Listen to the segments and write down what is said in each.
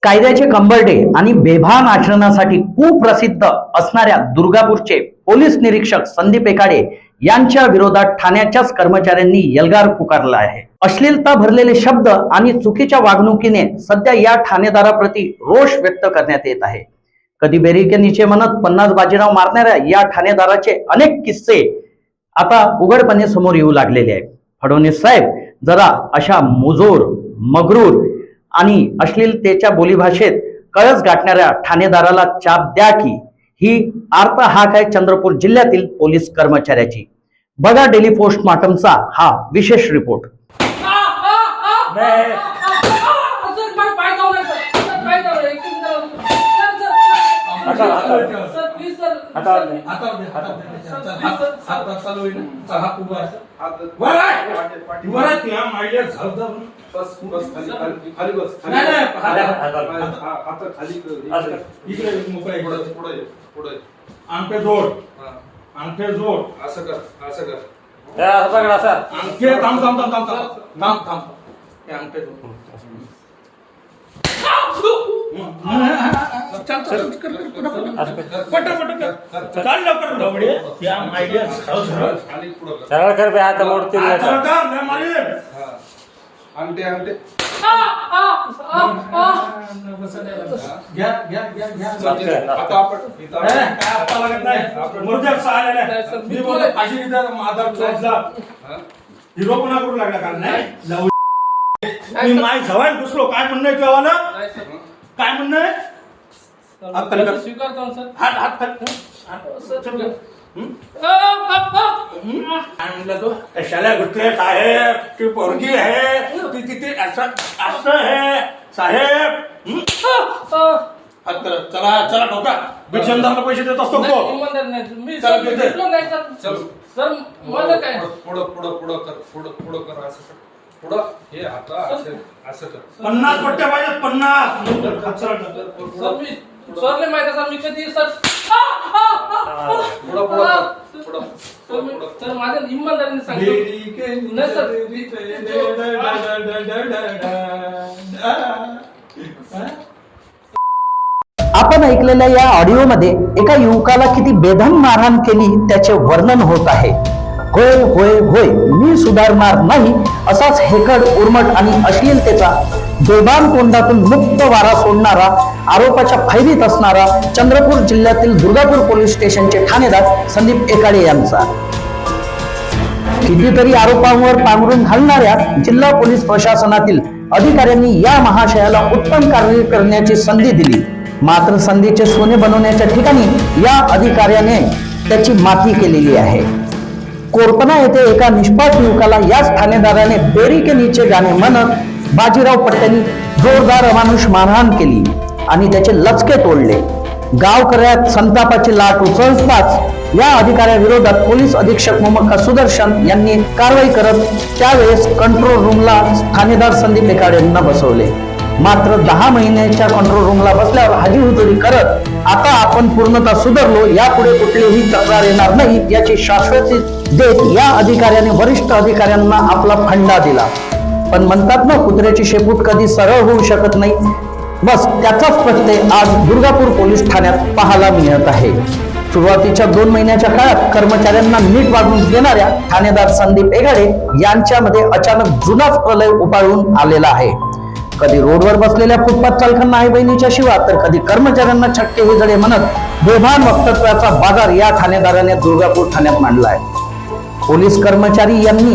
कायद्याचे कंबरडे आणि बेभान आचरणासाठी कुप्रसिद्ध असणाऱ्या दुर्गापूरचे पोलीस निरीक्षक संदीप एकाडे यांच्या विरोधात ठाण्याच्याच कर्मचाऱ्यांनी एल्गार पुकारला आहे। अश्लीलता भरलेले शब्द आणि चुकीच्या वागणुकीने सध्या या ठाणेदाराप्रती रोष व्यक्त करण्यात येत आहे। कधी बेरीके नीचे म्हणत 50 बाजीराव मारणाऱ्या या ठाणेदाराचे अनेक किस्से आता उघडपणे समोर येऊ लागलेले आहेत। फडणवीस साहेब जरा अशा मुजोर, मगरूर आणि अश्लीलतेच्या बोलीभाषेत कळस गाठणाऱ्या ठाणेदाराला चाप द्या की, ही अर्थ हाक आहे चंद्रपूर जिल्ह्यातील पोलीस कर्मचाऱ्याची। बघा डेली पोस्टमॉर्टमचा हा विशेष रिपोर्ट। अंगठे जोड असं कर असं कर असं पकडा सर अंगठे थांब थांब थांब थांब थांब थांब हे अंगठे जोड चल चल पट चल लवकर डबडे त्या आयडिया खाली पुढे सरळ कर बे आता मोडतील अंगठे अंगठे घ्या घ्या घ्या घ्या आता आपण आता लागत नाही मुर्द्यात सालेला मी बोलतो फाशी इधर माधव चोजला हिरो पुन्हा करू लागला कारण नाही मी माय जवळ घुसलो काय म्हणणं आहे तेव्हा काय म्हणणं आहे स्वीकारतो सर हात हात सर काय म्हणलं तो कशाला घुसले साहेब ती पोरगी आहे ती तिथे असं असं आहे साहेब चला चला ठोका बिचंदारला पैसे देत असतो तो इमानदार नाही मी चल सर भेटलो नाही सर चल सर माझं काय पुढं पुढं पुढं कर पुढं पुढं कर असं कर पुढं हे आता असं असं कर 50 पट्ट्या पाहिजेत 50 सर मी सरले माहिती सर मी कधी सर पुढं पुढं पुढं सर माझ्या इमानदारीने सांगतो नाही सर आपण ऐकलेल्या या ऑडिओमध्ये एका युवकाला किती बेधम मारहाण केली त्याचे वर्णन होत आहे। होय होय होय मी सुधारणार नाही असाच हेकड उर्मट आणि अश्लीलतेचा बेभान कोंडातून मुक्त वारा सोडणारा आरोपाच्या फैरीत असणारा चंद्रपूर जिल्ह्यातील दुर्गापूर पोलीस स्टेशनचे ठाणेदार संदीप एकाडे यांचा कितीतरी आरोपांवर पांघरून घालणाऱ्या जिल्हा पोलीस प्रशासनातील अधिकाऱ्यांनी या महाशयाला उत्तम कार्य करण्याची संधी दिली, मात्र संधीचे सोने बनवण्याच्या ठिकाणी या अधिकाऱ्याने त्याची माती केलेली आहे। कोरपना येथे एका निष्पाप युवकाला याच ठाणेदाराने बेरीके नीचे गाणे म्हणत बाजीराव पट्ट्यांनी जोरदार अमानुष मारहाण केली आणि त्याचे लचके तोडले। गावकऱ्यात संतापाची लाट उसळताच या अधिकाऱ्याविरोधात पोलीस अधीक्षक मोहम्मद सुदर्शन यांनी कारवाई करत त्यावेळेस कंट्रोल रूमला ठाणेदार संदीप एकाडे यांना बसवले। मात्र 10 महिन्याच्या कंट्रोल रूमला बसल्यावर हाजीहुजूरी करत आता आपण पूर्णतः सुधारलो, यापुढे कुठलीही तक्रार येणार नाही याची शाश्वती देत या अधिकाऱ्याने वरिष्ठ अधिकाऱ्यांना आपला फंडा दिला। पण म्हणतात ना, कुत्र्याची शेपूट कधी सरळ होऊ शकत नाही, बस त्याचाच प्रत्यय आज दुर्गापूर पोलीस ठाण्यात पाहायला मिळत आहे। सुरुवातीच्या 2 महिन्याच्या काळात कर्मचाऱ्यांना नीट वागणूक देणाऱ्या ठाणेदार संदीप एकाडे यांच्यामध्ये अचानक जुनाच प्रलय उपाळून आलेला आहे। कधी रोडवर बसलेल्या फुटपाथ चालकांना आई बहिणीच्या शिवा तर कधी कर्मचाऱ्यांना छक्के हिजडे म्हणत बेभान वक्तव्याचा बाजार या ठाणेदाराने दुर्गापूर ठाण्यात मांडलाय। पोलीस कर्मचारी यांनी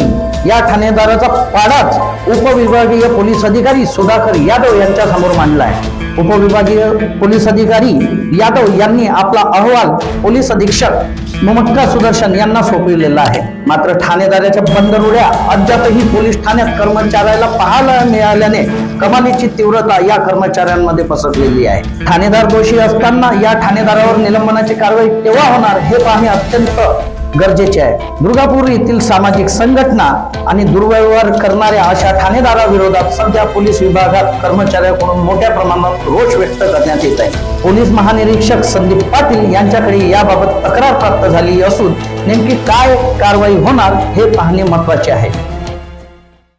या ठाणेदाराचा पाडाच उपविभागीय पोलीस अधिकारी सुधाकर यादव यांच्या समोर मांडलाय। उपविभागीय पोलीस अधिकारी यादव यांनी आपला अहवाल पोलीस अधीक्षक मोहम्मद सुदर्शन यांना सोपविलेला आहे। मात्र ठाणेदाराच्या बंदरुड्या अद्यापही पोलीस ठाण्यात कर्मचाऱ्याला पाहायला मिळाल्याने कमालीची तीव्रता या कर्मचाऱ्यांमध्ये पसरलेली आहे। ठाणेदार दोषी असताना या ठाणेदारावर निलंबनाची कारवाई केव्हा होणार हे पाहणे अत्यंत गरजेचे आहे। दुर्गापूर येथील सामाजिक संघटना आणि दुर्व्यवहार करणाऱ्या अशा ठाणेदाराविरोधात सध्या पोलीस विभागात कर्मचाऱ्यांकडून मोठ्या प्रमाणात रोष व्यक्त करण्यात येत आहे। पोलीस महानिरीक्षक संदीप पाटील यांच्याकडे याबाबत तक्रार प्राप्त झाली असून नेमकी काय कारवाई होणार हे पाहणे महत्त्वाचे आहे।